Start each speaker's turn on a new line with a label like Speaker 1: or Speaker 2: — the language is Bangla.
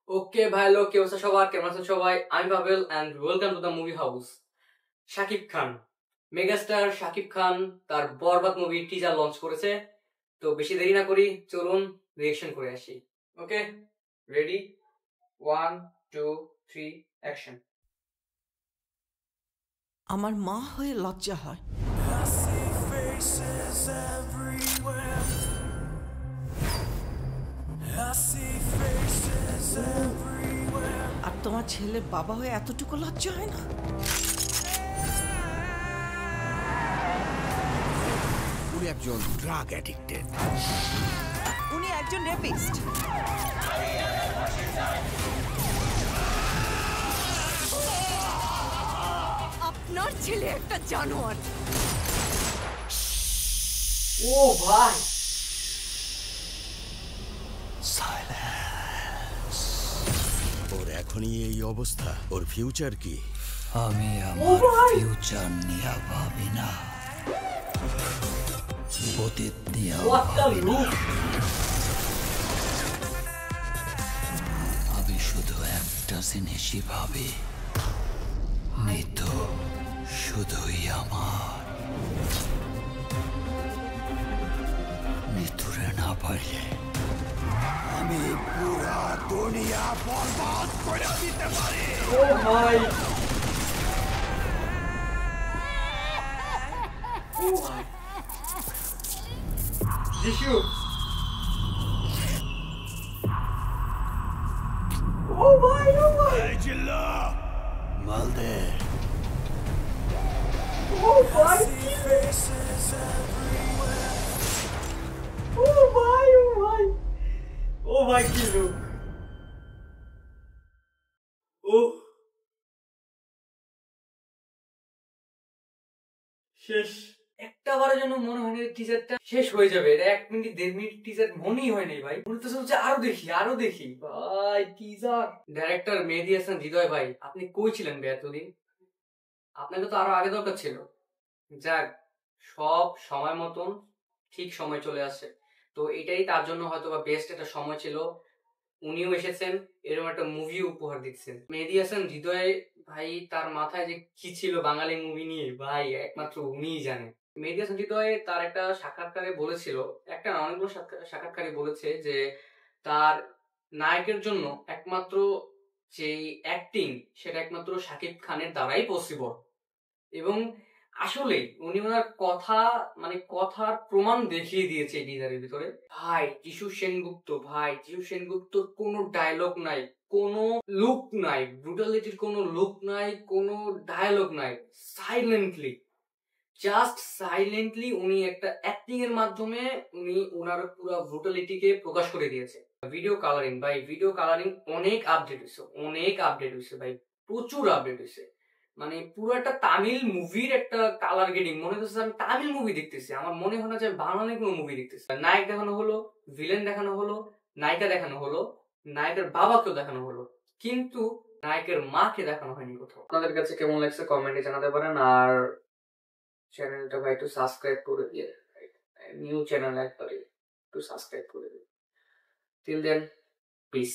Speaker 1: ওকে ভাই লোক কি অবস্থা সবার, কেমন আছেন সবাই? আমি Pavel and welcome to the movie house. Shakib Khan, megastar Shakib Khan তার বরবাদ মুভি টিজার লঞ্চ করেছে। তো বেশি দেরি না করি, চলুন রিঅ্যাকশন করে আসি। ওকে, রেডি, 1 2 3 অ্যাকশন।
Speaker 2: আমার মা হয়ে লজ্জা হয়। আর তোমার ছেলের বাবা হয়ে এতটুকু লজ্জা হয় না?
Speaker 3: উনি একজন ড্রাগ অ্যাডিক্টেড।
Speaker 2: উনি একজন রেপিস্ট।
Speaker 4: আপনার ছেলে একটা জানোয়ার।
Speaker 1: ও ভাই,
Speaker 3: ওর এখনই এই অবস্থা, ওর ফিউচার কি?
Speaker 5: আমি আমার ফিউচার নিয়ে ভাবি না, অতীত নিয়ে
Speaker 1: what the look!
Speaker 5: আমি শুধু একটা জিনিসই ভাবি, মৃত্যু শুধুই আমার। মৃত্যুরে না পারলে
Speaker 3: আমি পুরা দুনিয়া বরবাদ করে দিতে পারি।
Speaker 1: ও ভাই, ও ভাই, যিশু, ও ভাই, ও ভাই,
Speaker 3: এই জিল্লা মালদে।
Speaker 1: ও ভাই, ও ভাই, ও ভাই, ও ভাই, কি লোক! ও শেষ। একটা বারের জন্য মনে হয়নি টিজারটা শেষ হয়ে যাবে। এটা 1 মিনিট 1.5 মিনিট টিজার মনেই হয় নাই ভাই। মনে তো চলছে আরো দেখি আরো দেখি ভাই। টিজার ডাইরেক্টর মেহেদী হাসান হৃদয় ভাই, আপনি কই ছিলেন ভাই এতদিন? আপনাকে তো আরো আগে দরকার ছিল। যাক, সব সময় মতন ঠিক সময় চলে আসে। তো এটাই তার জন্য হয়তো বা বেস্ট একটা সময় ছিল। উনিও এসেছেন, এরকম একটা মুভি উপহার দিচ্ছেন। মেহেদী হাসান হৃদয় ভাই, তার মাথায় যে কি ছিল বাঙালি মুভি নিয়ে ভাই, একমাত্র উনিই জানেন। মেহেদী হাসান হৃদয় তার একটা সাক্ষাৎকারে বলেছিল, একটা না, অনেকগুলো সাক্ষাৎকারে বলেছে যে তার নায়কের জন্য একমাত্র যে অ্যাক্টিং, সেটা একমাত্র শাকিব খানের দ্বারাই পসিবল। এবং আসলে উনি ওনার কথা, মানে কথার প্রমাণ দেখিয়ে দিয়েছে এই টিজারের ভিতরে। ভাই যিশু সেনগুপ্ত, ভাই যিশু সেনগুপ্তর কোনো ডায়লগ নাই, কোনো লুক নাই, ব্রুটালিটির কোনো লুক নাই, কোনো ডায়লগ নাই। সাইলেন্টলি, জাস্ট সাইলেন্টলি উনি একটা অ্যাক্টিং এর মাধ্যমে উনি ওনার পুরো ব্রুটালিটিকে প্রকাশ করে দিয়েছে। ভিডিও কালারিং ভাই, ভিডিও কালারিং অনেক আপডেট হয়েছে, অনেক আপডেট হয়েছে ভাই, প্রচুর আপডেট হয়েছে। মানে পুরো একটা তামিল মুভির একটা কালার গ্রেডিং, মনে হচ্ছে আমি তামিল মুভি দেখতেছি। আমার মনে হয় না যে বাংলা কোনো মুভি দেখতেছি। নায়ক দেখানো হলো, ভিলেন দেখানো হলো, নায়িকা দেখানো হলো, নায়কের বাবাকেও দেখানো হলো, কিন্তু নায়কের মাকে দেখানো হয়নি কোথাও। আপনাদের কাছে কেমন লাগছে কমেন্টে জানাতে পারেন। আর চ্যানেলটা ভাই একটু সাবস্ক্রাইব করে দিয়ে, নিউ চ্যানেল একবারে একটু সাবস্ক্রাইব করে দিন। Till then, piece.